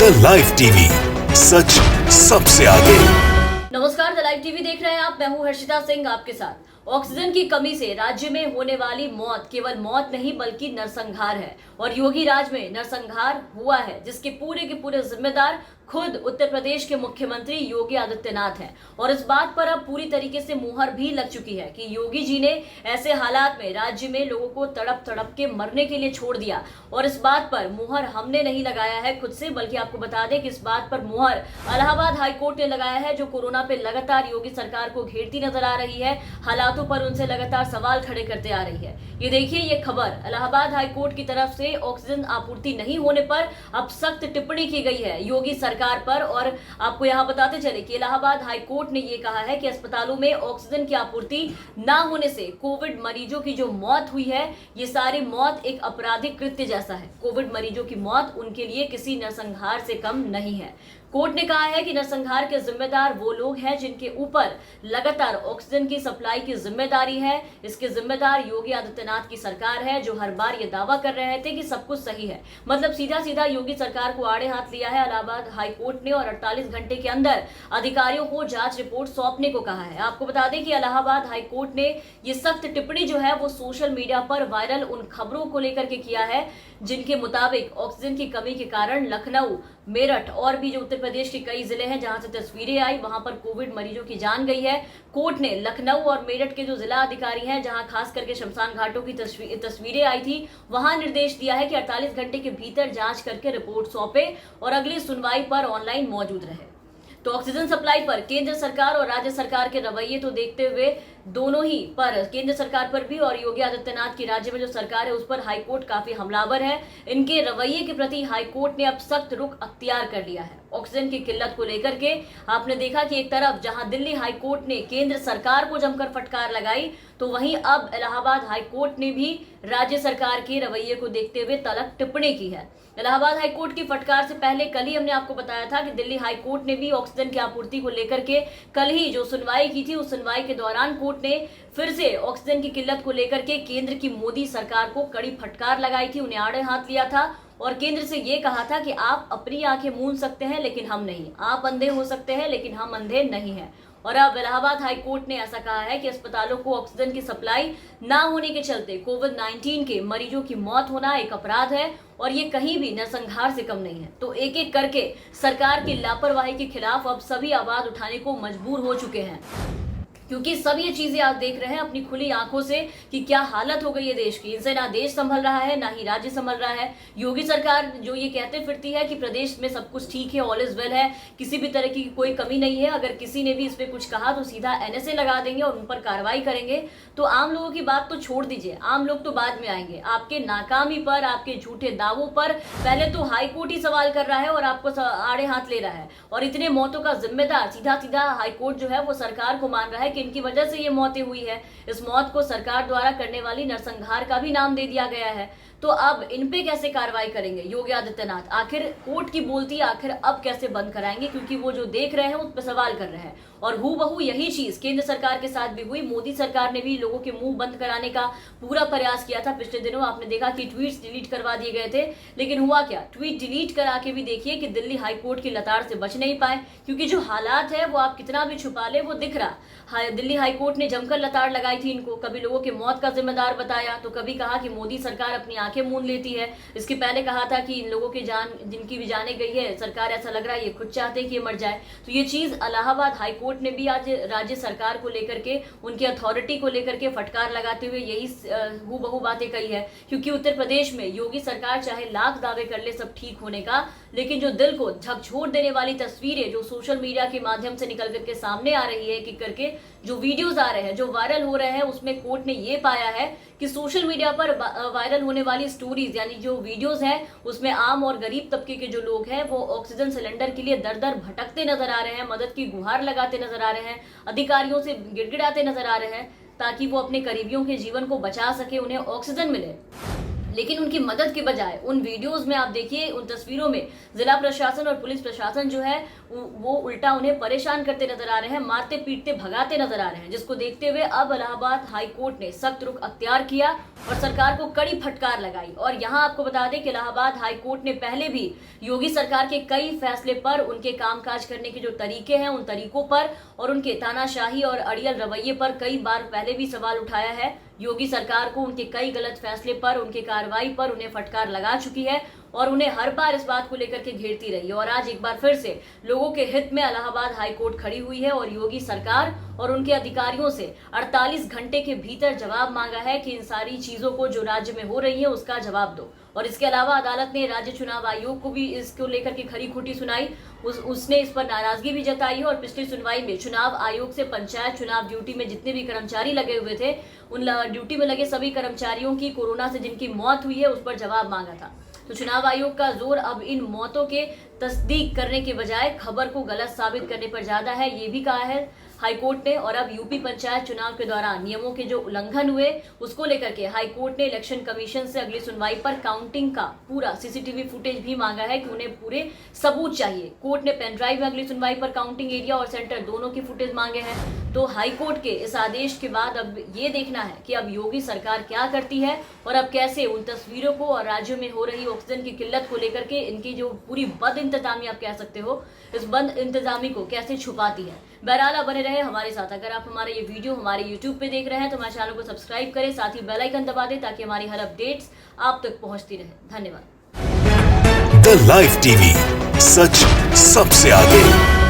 The live TV, सच सबसे आगे। नमस्कार, द लाइव टीवी देख रहे हैं आप। मैं हूं हर्षिता सिंह आपके साथ। ऑक्सीजन की कमी से राज्य में होने वाली मौत केवल मौत नहीं बल्कि नरसंहार है और योगी राज में नरसंहार हुआ है, जिसके पूरे के पूरे जिम्मेदार खुद उत्तर प्रदेश के मुख्यमंत्री योगी आदित्यनाथ हैं। और इस बात पर अब पूरी तरीके से मुहर भी लग चुकी है कि योगी जी ने ऐसे हालात में राज्य में लोगों को तड़प तड़प के मरने के लिए छोड़ दिया। और इस बात पर मुहर हमने नहीं लगाया है खुद से, बल्कि आपको बता दें कि इस बात पर मुहर इलाहाबाद हाईकोर्ट ने लगाया है, जो कोरोना पे लगातार योगी सरकार को घेरती नजर आ रही है, हालातों पर उनसे लगातार सवाल खड़े करते आ रही है। ये देखिए, ये खबर इलाहाबाद हाईकोर्ट की तरफ से ऑक्सीजन आपूर्ति नहीं होने पर अब सख्त टिप्पणी की गई है योगी सरकार पर। और आपको यहां बताते चले कि इलाहाबाद हाईकोर्ट ने यह कहा है कि अस्पतालों में ऑक्सीजन की आपूर्ति ना होने से कोविड मरीजों की जो मौत हुई है, ये सारी मौत एक आपराधिक कृत्य जैसा है। कोविड मरीजों की मौत उनके लिए किसी नरसंहार से कम नहीं है। कोर्ट ने कहा है कि नरसंहार के जिम्मेदार वो लोग हैं जिनके ऊपर लगातार ऑक्सीजन की सप्लाई की जिम्मेदारी है। इसके जिम्मेदार योगी आदित्यनाथ की सरकार है, जो हर बार ये दावा कर रहे थे कि सब कुछ सही है। मतलब सीधा सीधा योगी सरकार को आड़े हाथ लिया है इलाहाबाद हाईकोर्ट ने और 48 घंटे के अंदर अधिकारियों को जांच रिपोर्ट सौंपने को कहा है। आपको बता दें कि इलाहाबाद हाईकोर्ट ने ये सख्त टिप्पणी जो है वो सोशल मीडिया पर वायरल उन खबरों को लेकर के किया है, जिनके मुताबिक ऑक्सीजन की कमी के कारण लखनऊ, मेरठ और भी जो उत्तर प्रदेश के कई जिले हैं जहां से तस्वीरें आई, वहां पर कोविड मरीजों की जान गई है। कोर्ट ने लखनऊ और मेरठ के जो जिला अधिकारी हैं, जहां खास करके शमशान घाटों की तस्वीरें आई थी, वहां निर्देश दिया है कि 48 घंटे के भीतर जांच करके रिपोर्ट सौंपे और अगली सुनवाई पर ऑनलाइन मौजूद रहे। तो ऑक्सीजन सप्लाई पर केंद्र सरकार और राज्य सरकार के रवैये तो देखते हुए दोनों ही पर, केंद्र सरकार पर भी और योगी आदित्यनाथ की राज्य में जो सरकार है उस पर हाईकोर्ट काफी हमलावर है। इनके रवैये के प्रति हाईकोर्ट ने अब सख्त रुख अख्तियार कर लिया है। ऑक्सीजन की किल्लत को लेकर के आपने देखा कि एक तरफ जहां दिल्ली हाईकोर्ट ने केंद्र सरकार को जमकर फटकार लगाई, तो वहीं अब इलाहाबाद हाईकोर्ट ने भी राज्य सरकार के रवैये को देखते हुए तल्ख टिप्पणी की है। इलाहाबाद हाईकोर्ट की फटकार से पहले कल ही हमने आपको बताया था कि दिल्ली हाईकोर्ट ने भी ऑक्सीजन की आपूर्ति को लेकर के कल ही जो सुनवाई की थी, उस सुनवाई के दौरान कोर्ट ने फिर से ऑक्सीजन की किल्लत को लेकर के केंद्र की मोदी सरकार को कड़ी फटकार लगाई थी, उन्हें आड़े हाथ लिया था और केंद्र से ये कहा था कि आप अपनी आंखें मूंद सकते हैं लेकिन हम नहीं, आप अंधे हो सकते हैं लेकिन हम अंधे नहीं हैं। और अब इलाहाबाद हाईकोर्ट ने ऐसा कहा है कि अस्पतालों को ऑक्सीजन की सप्लाई ना होने के चलते कोविड-19 के मरीजों की मौत होना एक अपराध है और ये कहीं भी नरसंहार से कम नहीं है। तो एक एक करके सरकार की लापरवाही के खिलाफ अब सभी आवाज उठाने को मजबूर हो चुके हैं, क्योंकि सब ये चीजें आप देख रहे हैं अपनी खुली आंखों से कि क्या हालत हो गई है देश की। इनसे ना देश संभल रहा है, ना ही राज्य संभल रहा है। योगी सरकार जो ये कहते फिरती है कि प्रदेश में सब कुछ ठीक है, ऑल इज वेल है, किसी भी तरह की कोई कमी नहीं है, अगर किसी ने भी इस पे कुछ कहा तो सीधा एनएसए लगा देंगे और उन पर कार्रवाई करेंगे। तो आम लोगों की बात तो छोड़ दीजिए, आम लोग तो बाद में आएंगे। आपके नाकामी पर, आपके झूठे दावों पर पहले तो हाईकोर्ट ही सवाल कर रहा है और आपको आड़े हाथ ले रहा है। और इतने मौतों का जिम्मेदार सीधा सीधा हाईकोर्ट जो है वो सरकार को मान रहा है कि इनकी वजह से ये मौतें हुई है। इस मौत को सरकार द्वारा करने वाली नरसंहार का भी नाम दे दिया गया है। तो अब इन पे कैसे कार्रवाई करेंगे योगी आदित्यनाथ? आखिर कोर्ट की बोलती आखिर अब कैसे बंद कराएंगे, क्योंकि वो जो देख रहे हैं उस पर सवाल कर रहे हैं। और हूबहू यही चीज केंद्र सरकार के साथ भी हुई। मोदी सरकार ने भी लोगों के मुंह बंद कराने का पूरा प्रयास किया था। पिछले दिनों आपने देखा कि ट्वीट्स डिलीट करवा दिए गए थे, लेकिन हुआ क्या, ट्वीट डिलीट करा के भी देखिए कि दिल्ली हाईकोर्ट की लताड़ से बच नहीं पाए, क्योंकि जो हालात है वो आप कितना भी छुपा ले वो दिख रहा। दिल्ली हाईकोर्ट ने जमकर लताड़ लगाई थी इनको, कभी लोगों के मौत का जिम्मेदार बताया, तो कभी कहा कि मोदी सरकार अपनी आंखें मूंद लेती है। इसके पहले कहा था कि इन लोगों की जान, जिनकी भी जाने गई है, सरकार ऐसा लग रहा है ये खुद चाहते हैं कि ये मर जाए। तो ये चीज इलाहाबाद हाईकोर्ट ने भी आज राज्य सरकार को लेकर के, उनकी अथॉरिटी को लेकर के फटकार लगाते हुए यही हूबहू बातें कही है। क्योंकि उत्तर प्रदेश में योगी सरकार चाहे लाख दावे कर ले सब ठीक होने का, लेकिन जो दिल को झकझोर देने वाली तस्वीरें जो सोशल मीडिया के माध्यम से निकल करके सामने आ रही है, कि करके जो वीडियोस आ रहे हैं, जो वायरल हो रहे हैं, उसमें कोर्ट ने ये पाया है कि सोशल मीडिया पर वायरल होने वाली स्टोरीज यानी जो वीडियोस हैं, उसमें आम और गरीब तबके के जो लोग हैं वो ऑक्सीजन सिलेंडर के लिए दर दर भटकते नजर आ रहे हैं, मदद की गुहार लगाते नजर आ रहे हैं, अधिकारियों से गिड़गिड़ाते नजर आ रहे हैं, ताकि वो अपने करीबियों के जीवन को बचा सके, उन्हें ऑक्सीजन मिले। लेकिन उनकी मदद के बजाय उन वीडियोस में आप देखिए, उन तस्वीरों में जिला प्रशासन और पुलिस प्रशासन जो है वो उल्टा उन्हें परेशान करते नजर आ रहे हैं, मारते पीटते भगाते नजर आ रहे हैं, जिसको देखते हुए अब इलाहाबाद हाई कोर्ट ने सख्त रुख अख्तियार किया और सरकार को कड़ी फटकार लगाई। और यहाँ आपको बता दें कि इलाहाबाद हाई कोर्ट ने पहले भी योगी सरकार के कई फैसले पर, उनके कामकाज करने के जो तरीके हैं उन तरीकों पर और उनके तानाशाही और अड़ियल रवैये पर कई बार पहले भी सवाल उठाया है। योगी सरकार को उनके कई गलत फैसले पर, उनके कार्रवाई पर उन्हें फटकार लगा चुकी है और उन्हें हर बार इस बात को लेकर के घेरती रही है। और आज एक बार फिर से लोगों के हित में इलाहाबाद हाई कोर्ट खड़ी हुई है और योगी सरकार और उनके अधिकारियों से 48 घंटे के भीतर जवाब मांगा है कि इन सारी चीजों को जो राज्य में हो रही है उसका जवाब दो। और इसके अलावा अदालत ने राज्य चुनाव आयोग को भी इसको लेकर के खरी खोटी सुनाई, उसने इस पर नाराजगी भी जताई है और पिछली सुनवाई में चुनाव आयोग से पंचायत चुनाव ड्यूटी में जितने भी कर्मचारी लगे हुए थे, उन ड्यूटी में लगे सभी कर्मचारियों की कोरोना से जिनकी मौत हुई है उस पर जवाब मांगा था। तो चुनाव आयोग का जोर अब इन मौतों के तस्दीक करने के बजाय खबर को गलत साबित करने पर ज्यादा है, ये भी कहा है हाईकोर्ट ने। और अब यूपी पंचायत चुनाव के दौरान नियमों के जो उल्लंघन हुए उसको लेकर के हाईकोर्ट ने इलेक्शन कमीशन से अगली सुनवाई पर काउंटिंग का पूरा सीसीटीवी फुटेज भी मांगा है कि उन्हें पूरे सबूत चाहिए। कोर्ट ने पेन ड्राइव में अगली सुनवाई पर काउंटिंग एरिया और सेंटर दोनों की फुटेज मांगे हैं। तो हाईकोर्ट के इस आदेश के बाद अब ये देखना है कि अब योगी सरकार क्या करती है और अब कैसे उन तस्वीरों को और राज्यों में हो रही ऑक्सीजन की किल्लत को लेकर के इनकी जो पूरी बद इंतजामी आप कह सकते हो, इस बंद इंतजामी को कैसे छुपाती है। बहरहाल आप बने रहे हमारे साथ। अगर आप हमारा ये वीडियो हमारे YouTube पे देख रहे हैं तो हमारे चैनल को सब्सक्राइब करें, साथ ही बेल आइकन दबा दें ताकि हमारी हर अपडेट्स आप तक पहुंचती रहे। धन्यवाद। द लाइव टीवी, सच सबसे आगे।